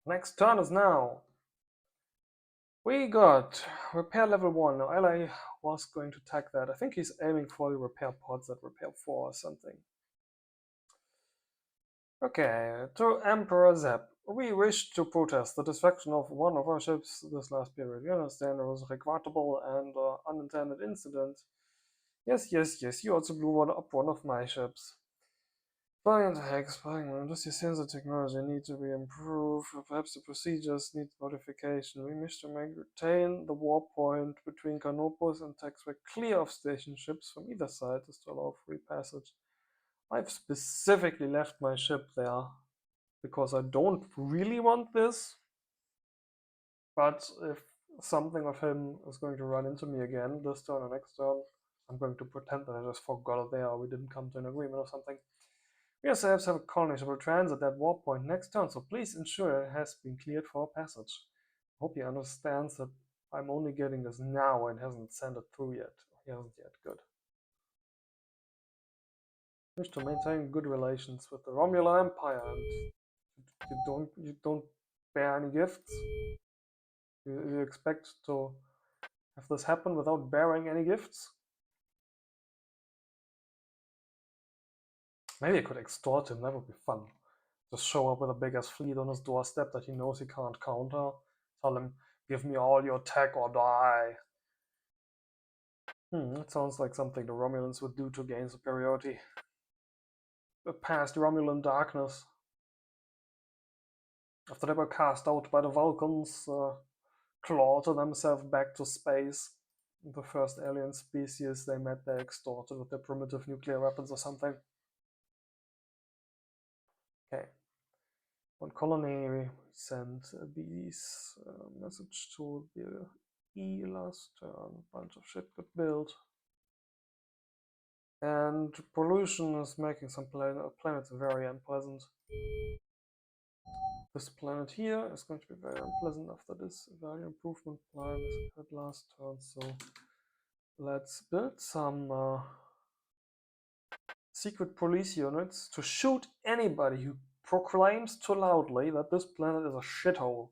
Next turn is now. We got repair level 1. Now ally was going to attack that. I think he's aiming for the repair pods at repair 4 or something. Okay, to Emperor Zep. We wish to protest the destruction of one of our ships this last period. We understand it was a regrettable and unintended incident. Yes, you also blew up one of my ships. Variant hacks, just your sensor technology need to be improved, perhaps the procedures need modification. We wish to maintain the war point between Canopus and Texwick clear of station ships from either side to allow free passage. I've specifically left my ship there because I don't really want this, but if something of him is going to run into me again this turn or next turn, I'm going to pretend that I just forgot it there or we didn't come to an agreement or something. We ourselves have a colony ship will transit that war point next turn, so please ensure it has been cleared for passage. I hope he understands that I'm only getting this now and hasn't sent it through yet. He hasn't yet. Good. Wish to maintain good relations with the Romulan Empire, and you don't bear any gifts. You expect to have this happen without bearing any gifts? Maybe I could extort him. That would be fun. Just show up with a big ass fleet on his doorstep that he knows he can't counter. Tell him, give me all your tech or die. That sounds like something the Romulans would do to gain superiority. Past Romulan darkness. After they were cast out by the Vulcans, clawed themselves back to space. The first alien species they met, they extorted with their primitive nuclear weapons or something. Okay. One colony, we sent these message to the E last turn. A bunch of shit got built. And pollution is making some planets very unpleasant. This planet here is going to be very unpleasant after this value improvement plan is had last turn. So let's build some secret police units to shoot anybody who proclaims too loudly that this planet is a shithole.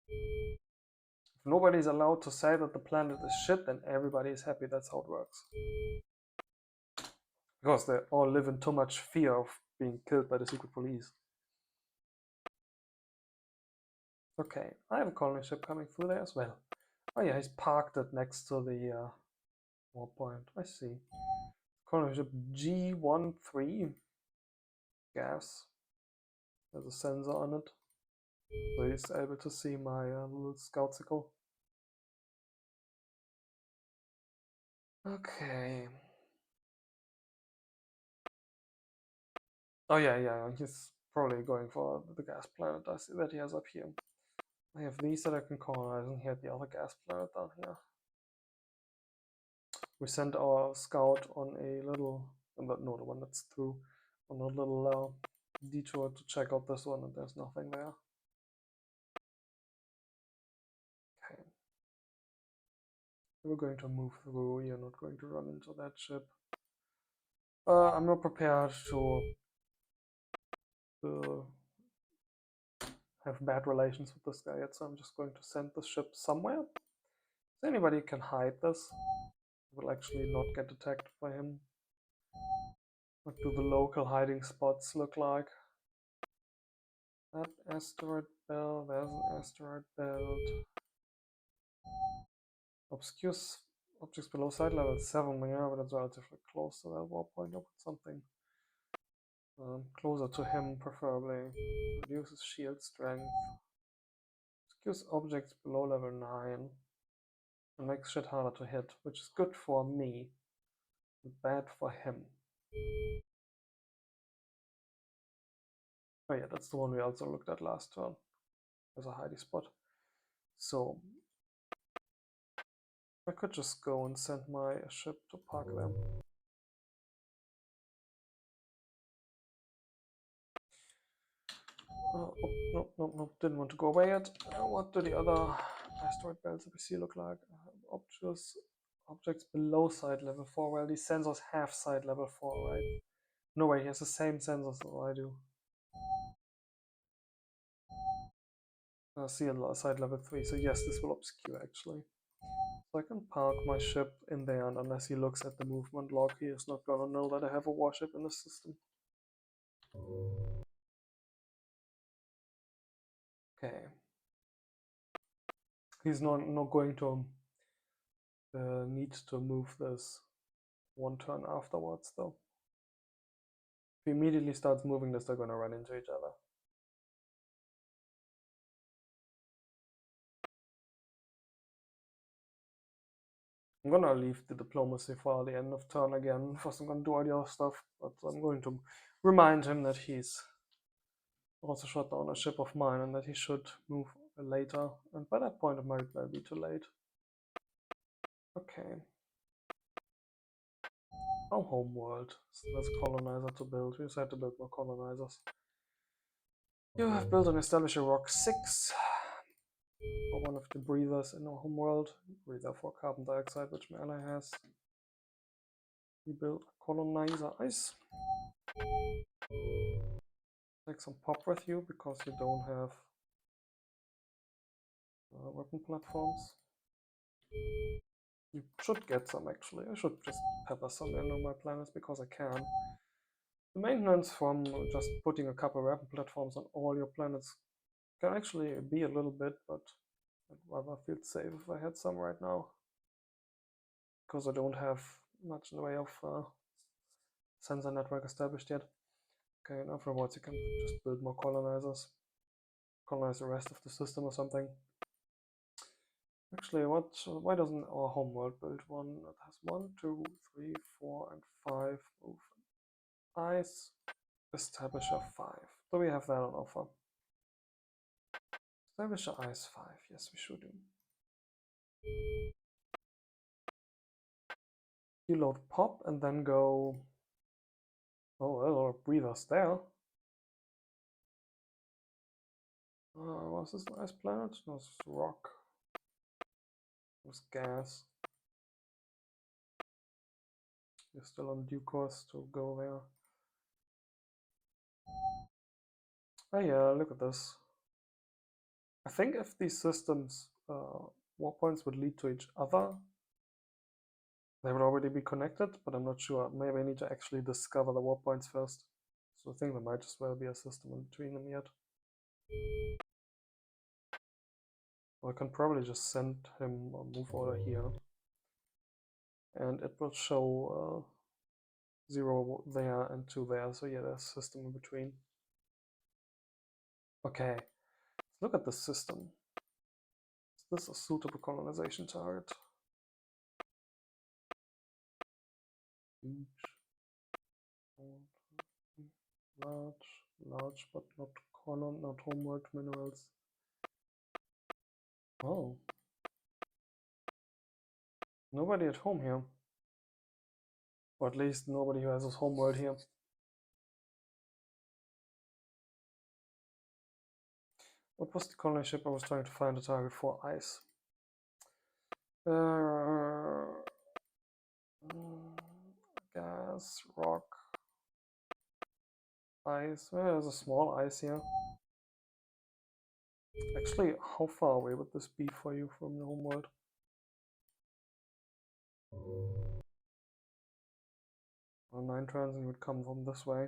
If nobody's allowed to say that the planet is shit, then everybody is happy. That's how it works. Because they all live in too much fear of being killed by the secret police. Okay, I have a colony ship coming through there as well. Oh yeah, he's parked it next to the war point. I see. Colony ship G13 gas. There's a sensor on it. So he's able to see my little scout sickle. Okay. Oh yeah, he's probably going for the gas planet I see that he has up here. I have these that I can colonize, and he had the other gas planet down here. We sent our scout on a little, no, the one that's through, on a little detour to check out this one, and there's nothing there. Okay. We're going to move through, you're not going to run into that ship. I'm not prepared to have bad relations with this guy yet, so I'm just going to send this ship somewhere. So anybody can hide this. Will actually not get attacked by him. What do the local hiding spots look like? That asteroid belt, there's an asteroid belt. Obscure objects below side level 7, yeah, but it's relatively close to that war point. I'll put something closer to him, preferably. Reduces shield strength. Obscures objects below level 9. And makes shit harder to hit, which is good for me, but bad for him. Oh yeah, that's the one we also looked at last turn. There's a hiding spot. So I could just go and send my ship to park them. Oh, no, didn't want to go away yet. What do the other asteroid belts that we see look like? Objects below side level 4. Well, these sensors have side level 4, right? No way, he has the same sensors that I do. see side level 3, so yes, this will obscure actually. So I can park my ship in there, and unless he looks at the movement log, he is not gonna know that I have a warship in the system. Okay. He's not going to need to move this one turn afterwards, though. If he immediately starts moving this, they're gonna run into each other. I'm gonna leave the diplomacy for the end of turn again. First I'm gonna do all the other stuff, but I'm going to remind him that he's also shot down a ship of mine and that he should move later. And by that point it might well be too late. Okay. Our homeworld. So there's a colonizer to build. We decided to build more colonizers. You have built and established a Rock 6 for one of the breathers in our homeworld. Breather for carbon dioxide, which my ally has. We built a colonizer ice. Take some pop with you because you don't have weapon platforms. You should get some actually. I should just pepper some into my planets because I can. The maintenance from just putting a couple weapon platforms on all your planets can actually be a little bit, but I'd rather feel safe if I had some right now. Because I don't have much in the way of sensor network established yet. Okay, and afterwards you can just build more colonizers. Colonize the rest of the system or something. Actually, why doesn't our homeworld build one that has 1, 2, 3, 4, and 5 move ice? Establisher 5. Do we have that on offer? Establisher ice 5. Yes, we should do. You load pop and then go. Oh, a lot of breathers there. Was this an ice planet? No, it's rock. It was gas. You're still on due course to go there. Oh yeah, look at this. I think if these systems war points would lead to each other, they would already be connected, but I'm not sure. Maybe I need to actually discover the war points first. So I think there might as well be a system in between them yet. Or I can probably just send him a move order here. And it will show 0 there and 2 there. So yeah, there's a system in between. Okay, let's look at the system. Is this a suitable colonization target? Huge. Large, but not homeworld minerals. Oh. Nobody at home here. Or at least nobody who has his homeworld here. What was the colony ship I was trying to find a target for? Ice. Gas, rock, ice. There's a small ice here. Actually, how far away would this be for you from the homeworld? Well, 9 turns and you would come from this way.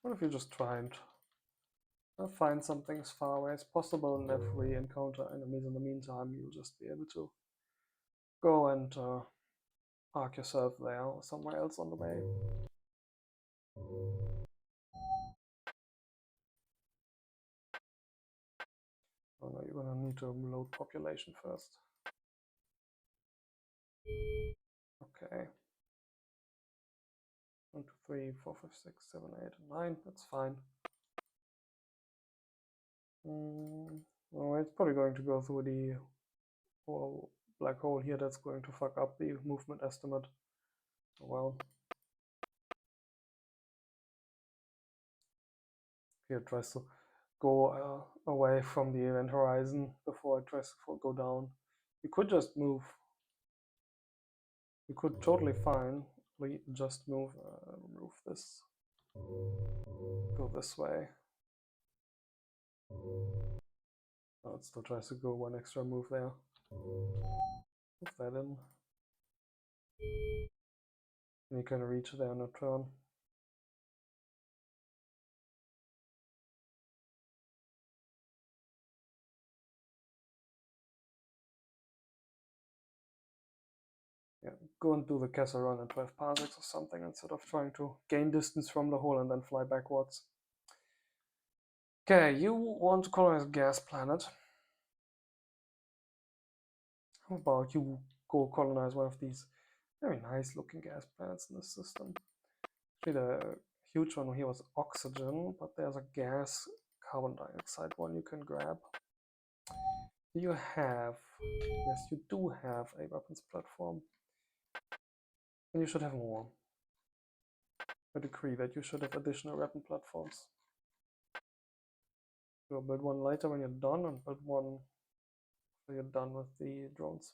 What if you just try and find some things far away as possible, and if we encounter enemies in the meantime, you'll just be able to go and park yourself there or somewhere else on the way. Oh no, you're gonna need to load population first. Okay. 1, 2, 3, 4, 5, 6, 7, 8, 9. That's fine. Alright, it's probably going to go through the whole black hole here. That's going to fuck up the movement estimate. Well. Here, tries to go away from the event horizon before it tries to go down. You could just move. You could totally fine just remove this, go this way. Oh, it still tries to go one extra move there. Move that in. And you can reach there on a turn. Yeah, go and do the castle run in 12 parsecs or something instead of trying to gain distance from the hole and then fly backwards. Okay, you want to colonize a gas planet. How about you go colonize one of these very nice looking gas planets in this system? Actually, the huge one here was oxygen, but there's a gas carbon dioxide one you can grab. Do you have? Yes, you do have a weapons platform. And you should have more. I agree that you should have additional weapon platforms. You'll build one later when you're done, and build one when you're done with the drones.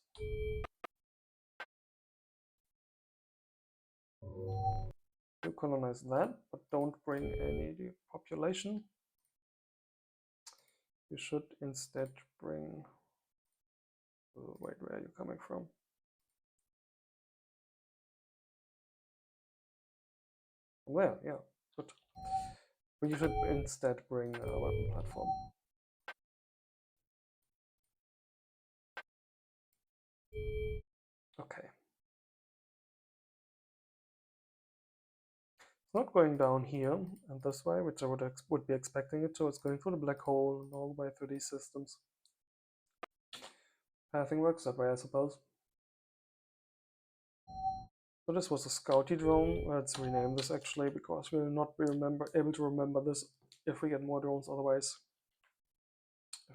You colonize that, but don't bring any population. You should instead bring... wait, where are you coming from? Well, yeah, good. But you should instead bring a weapon platform. Okay. It's not going down here and this way, which I would be expecting it to. It's going through the black hole and all the way through these systems. Pathing works that way, I suppose. So this was a scouty drone. Let's rename this actually, because we will not be able to remember this if we get more drones otherwise.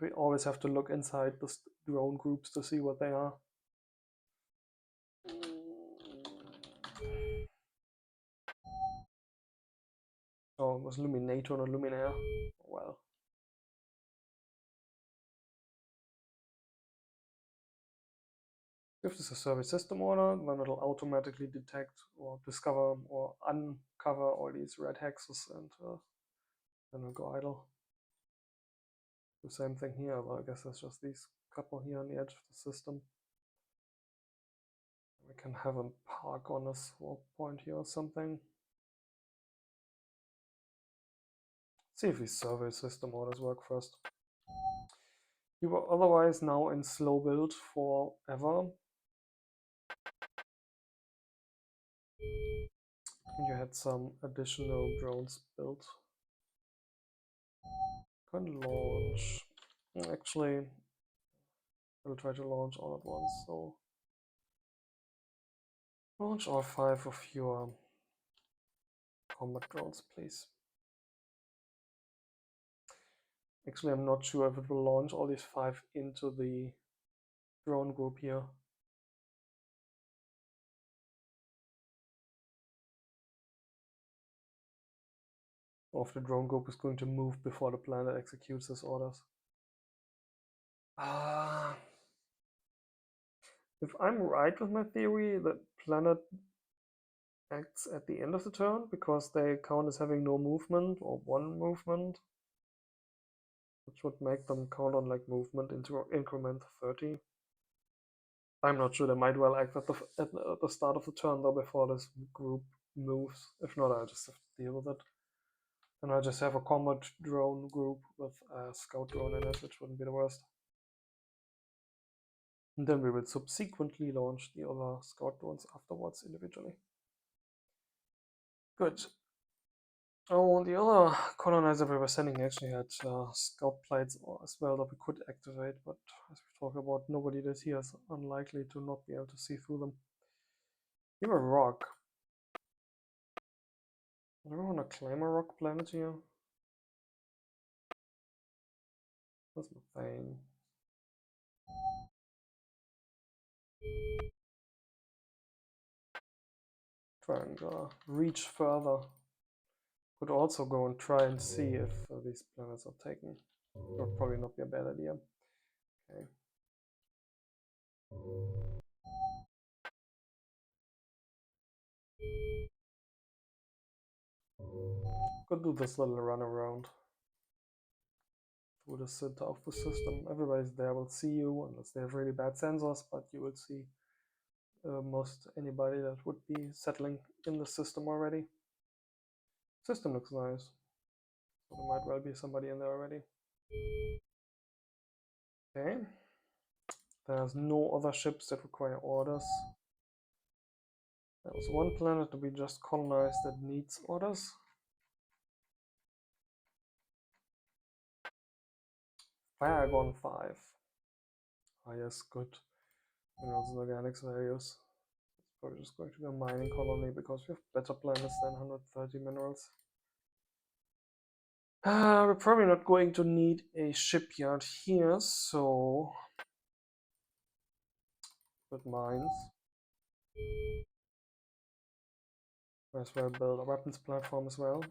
We always have to look inside the drone groups to see what they are. Oh, it was Luminator, not Luminaire. Well. If this is a service system order, then it'll automatically detect or discover or uncover all these red hexes and then it'll go idle. The same thing here, but I guess there's just these couple here on the edge of the system. We can have them park on a swap point here or something. See if these survey system orders work first. You were otherwise now in slow build forever. And you had some additional drones built. Can launch. Actually, we'll try to launch all at once. So launch all 5 of your combat drones, please. Actually, I'm not sure if it will launch all these 5 into the drone group here. Or if the drone group is going to move before the planet executes his orders. If I'm right with my theory, the planet acts at the end of the turn because they count as having no movement or 1 movement, which would make them count on like movement into increment 30. I'm not sure. They might well act at the start of the turn though, before this group moves. If not, I'll just have to deal with it. And I'll just have a combat drone group with a scout drone in it, which wouldn't be the worst. And then we will subsequently launch the other scout drones afterwards individually. Good. Oh, the other colonizer we were sending actually had scout plates as well that we could activate, but as we talk about, nobody did here is unlikely to not be able to see through them. You're a rock. Do we want to claim a rock planet here? That's methane. Try and reach further. Could also go and try and see if these planets are taken. That would probably not be a bad idea. Okay. Could do this little run around through the center of the system. Everybody's there will see you unless they have really bad sensors, but you will see most anybody that would be settling in the system already. System looks nice. So there might well be somebody in there already. Okay. There's no other ships that require orders. There was one planet that we just colonized that needs orders. Paragon 5. Ah, yes, good. Minerals and organics values. It's probably just going to be a mining colony because we have better planets than 130 minerals. We're probably not going to need a shipyard here, so with mines. Might as well build a weapons platform as well.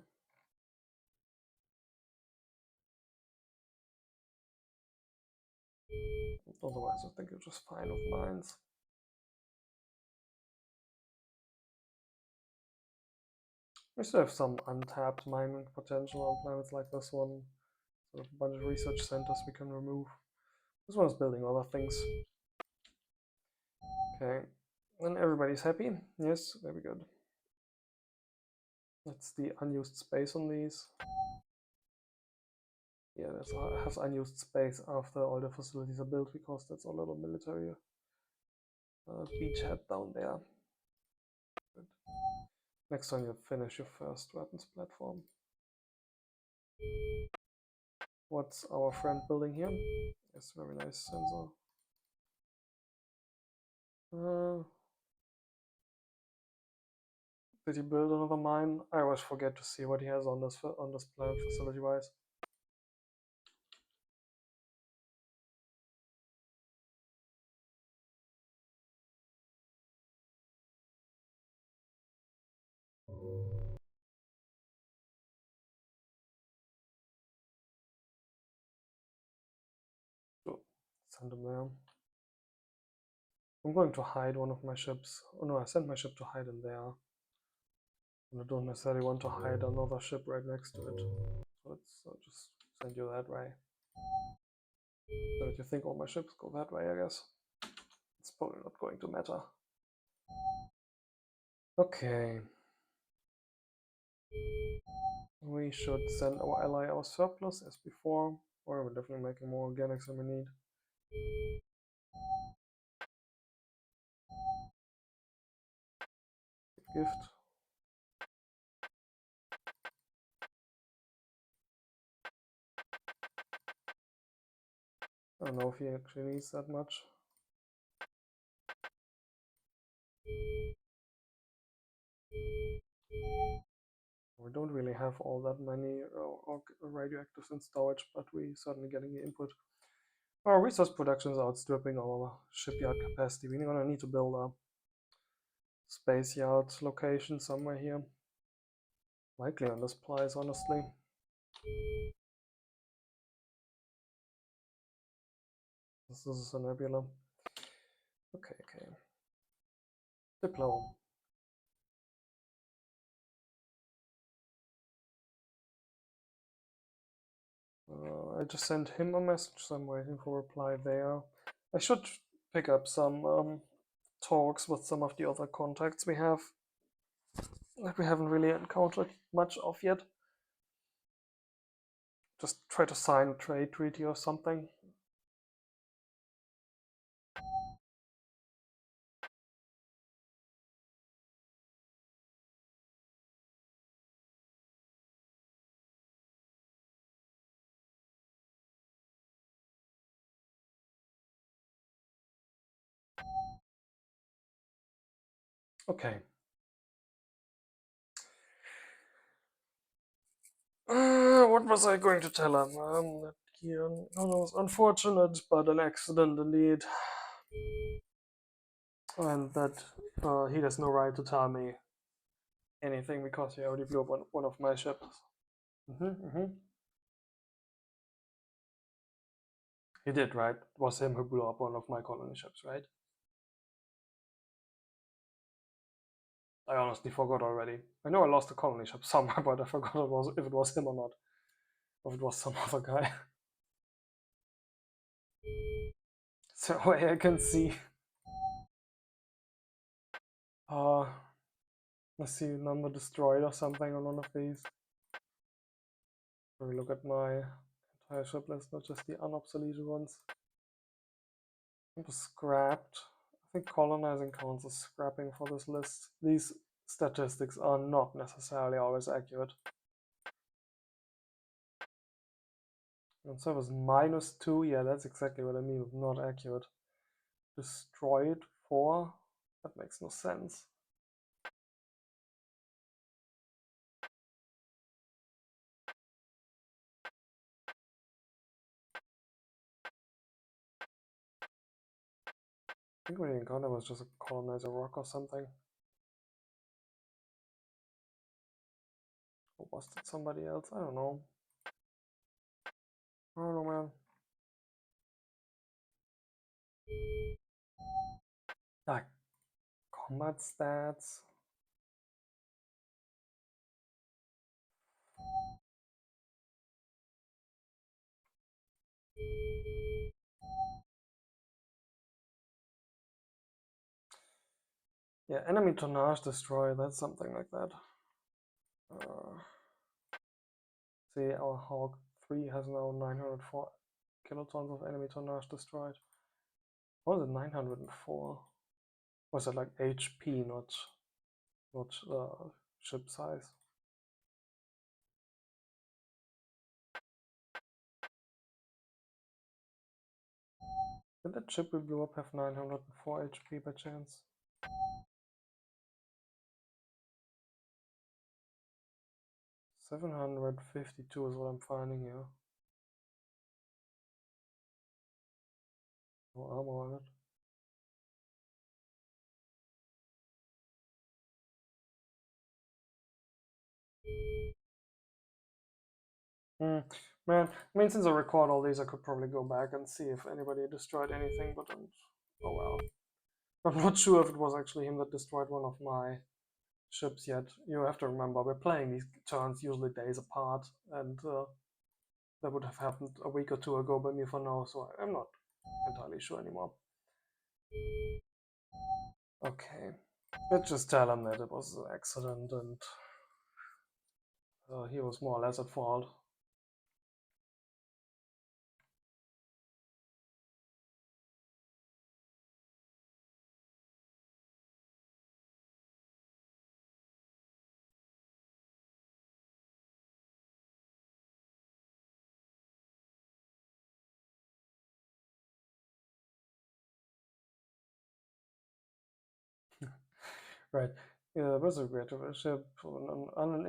Otherwise, I think you're just fine with mines. We still have some untapped mining potential on planets like this one. Sort of a bunch of research centers we can remove. This one is building other things. Okay, and everybody's happy. Yes, very good. That's the unused space on these. Yeah, that has unused space after all the facilities are built because that's a little military beachhead down there. Good. Next time you finish your first weapons platform. What's our friend building here? Yes, very nice sensor. Did he build another mine? I always forget to see what he has on this planet facility-wise. So, send him there. I'm going to hide one of my ships. Oh no, I sent my ship to hide in there. And I don't necessarily want to hide another ship right next to it. So let's just send you that way. So that you think all my ships go that way, I guess. It's probably not going to matter. Okay. We should send our ally our surplus as before. Or we're definitely making more organics than we need. Gift. I don't know if he actually needs that much. We don't really have all that many radioactives in storage, but we're certainly getting the input. Our resource production is outstripping our shipyard capacity. We're gonna need to build a space yard location somewhere here. Likely on this place, honestly. This is a nebula. Okay. Diplo. I just sent him a message, so I'm waiting for a reply there. I should pick up some talks with some of the other contacts we have that we haven't really encountered much of yet. Just try to sign a trade treaty or something. Okay. What was I going to tell him? That he, was unfortunate, but an accident indeed. And that he has no right to tell me anything because he already blew up one of my ships. He did, right? It was him who blew up one of my colony ships, right? I honestly forgot already. I know I lost a colony ship somewhere, but I forgot if it was him or not. Or if it was some other guy. So I can see. Let's see, number destroyed or something on one of these. Let me look at my entire ship list, not just the unobsoleted ones. It was scrapped. I think colonizing counts as scrapping for this list. These statistics are not necessarily always accurate. And so it was -2. Yeah, that's exactly what I mean with not accurate. Destroyed 4? That makes no sense. I think what he encountered was just a colonizer rock or something. Or was it somebody else? I don't know. I don't know, man. Ah, combat stats. Yeah, enemy tonnage destroyed. That's something like that. See, our Hawk 3 has now 904 kilotons of enemy tonnage destroyed. What was it, 904? Was it like HP, not ship size? Did that ship we blew up have 904 HP by chance? 752 is what I'm finding here. No armor on it. Man, I mean, since I record all these, I could probably go back and see if anybody destroyed anything, but oh well. I'm not sure if it was actually him that destroyed one of my ships yet. You have to remember, we're playing these turns usually days apart, and that would have happened a week or two ago by me for now, so I'm not entirely sure anymore. Okay, let's just tell him that it was an accident and he was more or less at fault. Right. Yeah, it was a regrettable ship.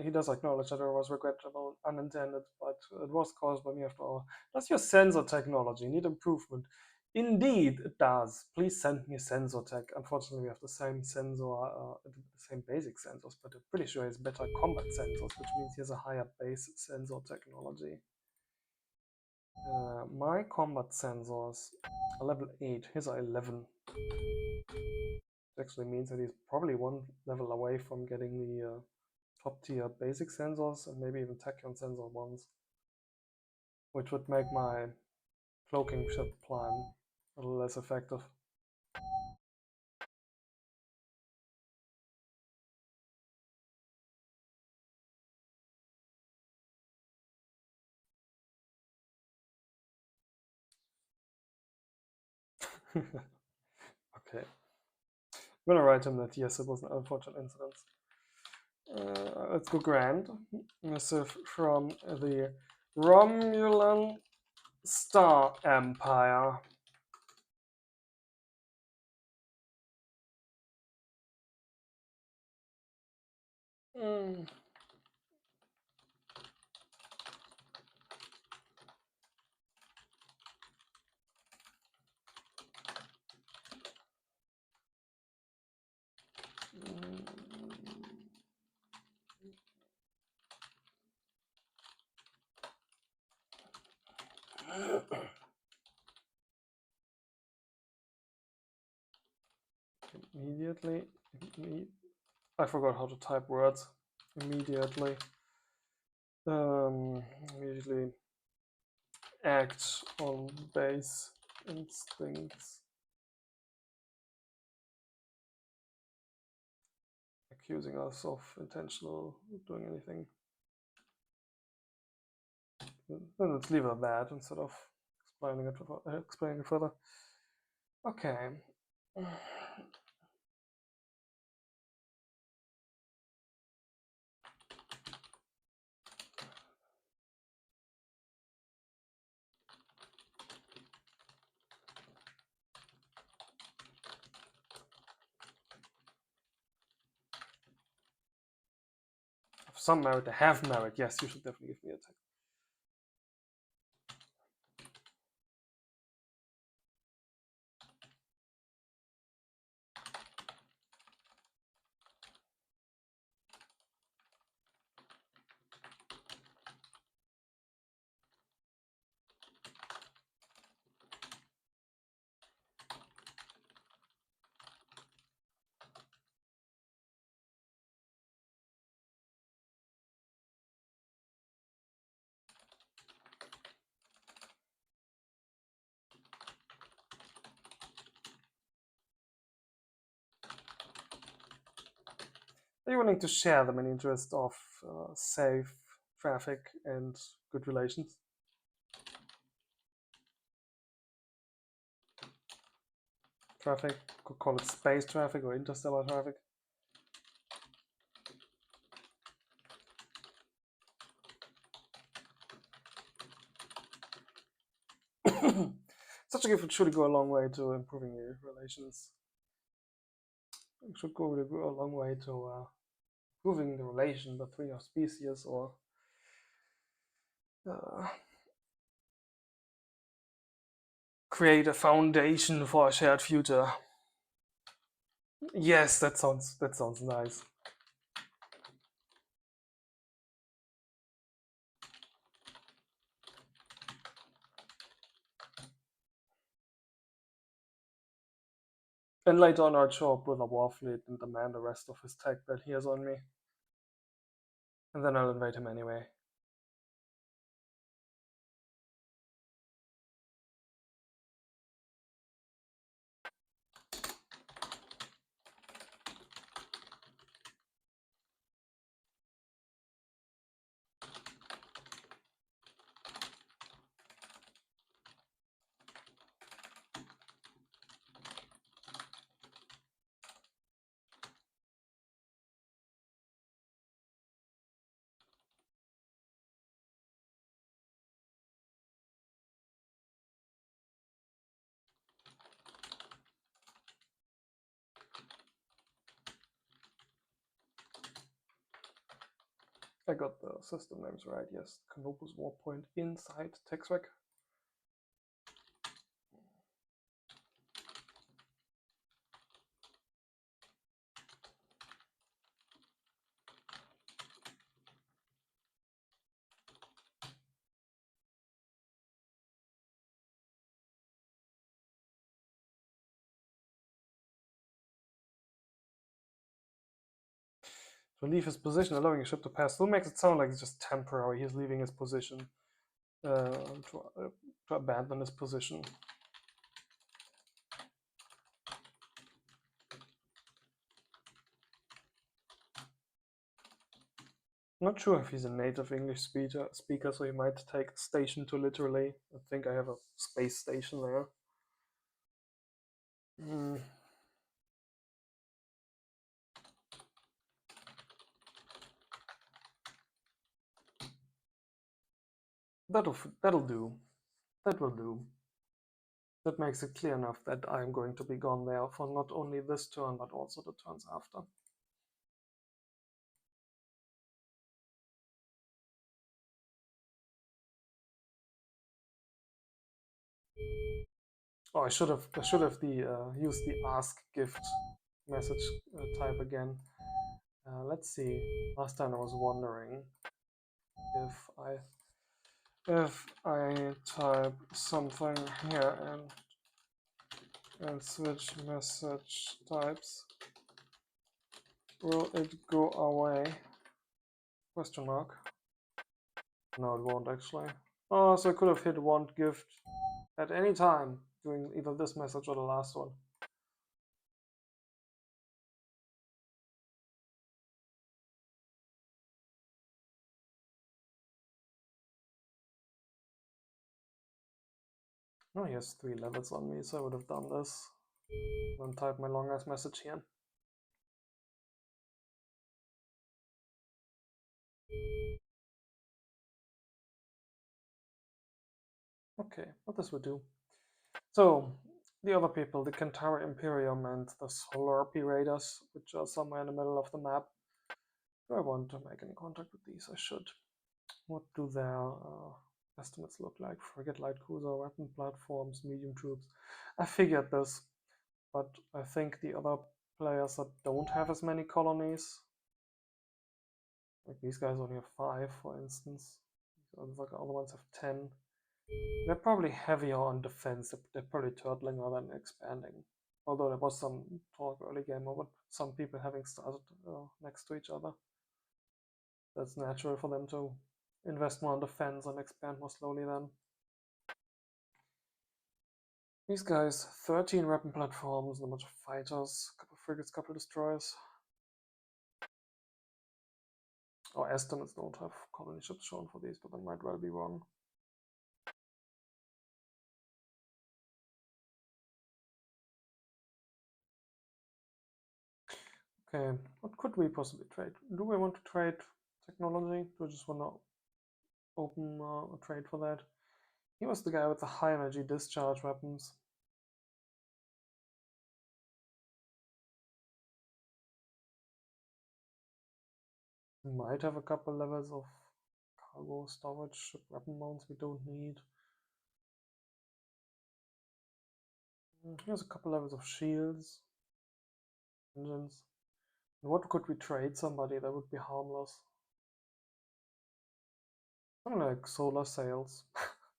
He does acknowledge that it was regrettable, unintended, but it was caused by me after all. Does your sensor technology need improvement? Indeed, it does. Please send me sensor tech. Unfortunately, we have the same sensor, the same basic sensors, but I'm pretty sure he has better combat sensors, which means he has a higher base sensor technology. My combat sensors are level 8. His are 11. Actually means that he's probably one level away from getting the top tier basic sensors and maybe even tachyon sensor ones, which would make my cloaking ship plan a little less effective. Okay. I'm gonna write him that yes, it was an unfortunate incident. Let's go grand. Missive from the Romulan Star Empire. Mm. Immediately. I forgot how to type words. Immediately. Immediately act on base instincts. Accusing us of intentional doing anything. Then let's leave it at that instead of explaining it further. Okay. Some merit, they have merit. Yes, you should definitely give me a tech. Are you willing to share them in interest of safe traffic and good relations? Traffic, could call it space traffic or interstellar traffic. Such a gift would surely go a long way to improving your relations. It should go a long way to improving the relation between your species or create a foundation for a shared future. Yes, that sounds nice. And later on, I'll show up with a war fleet and demand the rest of his tech that he has on me. And then I'll invade him anyway. I got the system names right, yes. Canopus Warpoint inside TexRec. To leave his position, allowing a ship to pass through makes it sound like it's just temporary. He's leaving his position to abandon his position. Not sure if he's a native English speaker, so he might take station to literally. I think I have a space station there. That'll do. That will do. That makes it clear enough that I'm going to be gone there for not only this turn, but also the turns after. Oh, I should have used the ask gift message type again. Let's see. Last time I was wondering if I type something here and and switch message types. Will it go away? Question mark. No, it won't actually. Oh, so I could have hit want gift at any time during either this message or the last one. Oh, he has 3 levels on me, so I would have done this. Then type my long ass message here. Okay, what this would do. So, the other people, the Kantara Imperium and the Solorpi Raiders, which are somewhere in the middle of the map. Do I want to make any contact with these? I should. What do their estimates look like? Frigate, light cruiser, weapon platforms, medium troops. I figured this, but I think the other players that don't have as many colonies, like these guys only have 5, for instance. The other ones have 10. They're probably heavier on defense. They're probably turtling rather than expanding. Although there was some talk early game about some people having started next to each other. That's natural for them to invest more on defense and expand more slowly then. These guys, 13 weapon platforms, a bunch of fighters, couple frigates, couple destroyers. Our estimates don't have colony ships shown for these, but I might well be wrong. Okay, what could we possibly trade? Do we want to trade technology? Do we just want to open a trade for that? He was the guy with the high energy discharge weapons. We might have a couple levels of cargo storage, ship weapon mounts we don't need. Here's a couple levels of shields, engines. And what could we trade somebody that would be harmless? Something like solar sails,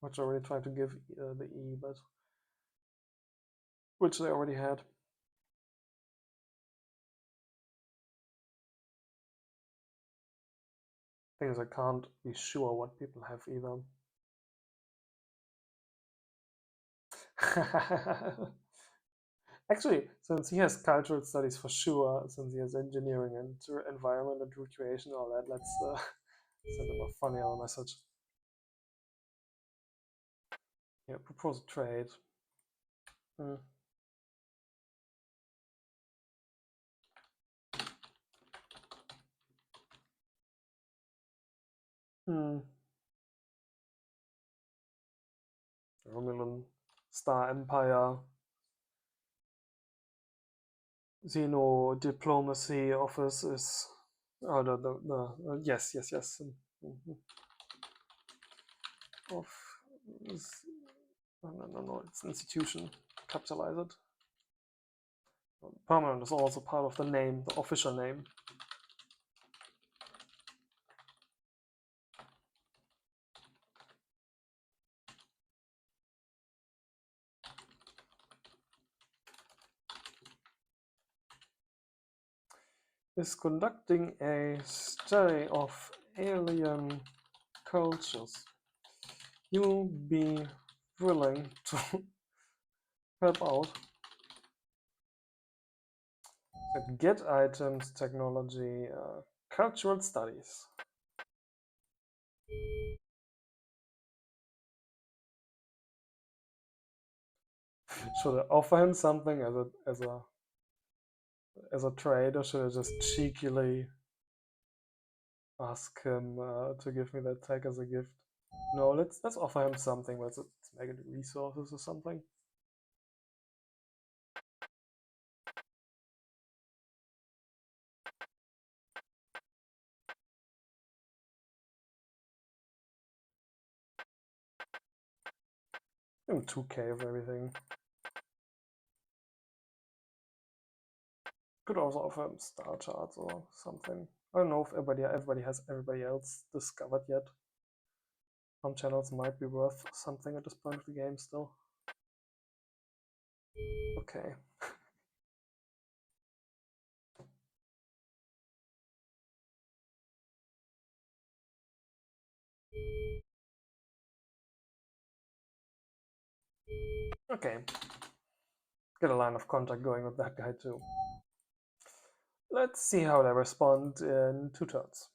which I already tried to give the E, but which they already had. Thing is, I can't be sure what people have either. Actually, since he has cultural studies for sure, since he has engineering and environment and recreation, all that, let's send him a funny little message. Yeah, propose a trade. Hmm. Romulan Star Empire, Xeno Diplomacy Office is yes. Of no, it's institution. Capitalize it. Permanent is also part of the name, the official name. Is conducting a study of alien cultures. You be willing to help out? Get items, technology, cultural studies. Should I offer him something as a trade, or should I just cheekily ask him to give me that tag as a gift? No, let's offer him something. Let's make it resources or something. Give him 2K of everything. Could also offer him star charts or something. I don't know if everybody has everybody else discovered yet. Some channels might be worth something at this point of the game still. Okay. Okay. Get a line of contact going with that guy too. Let's see how they respond in 2 turns.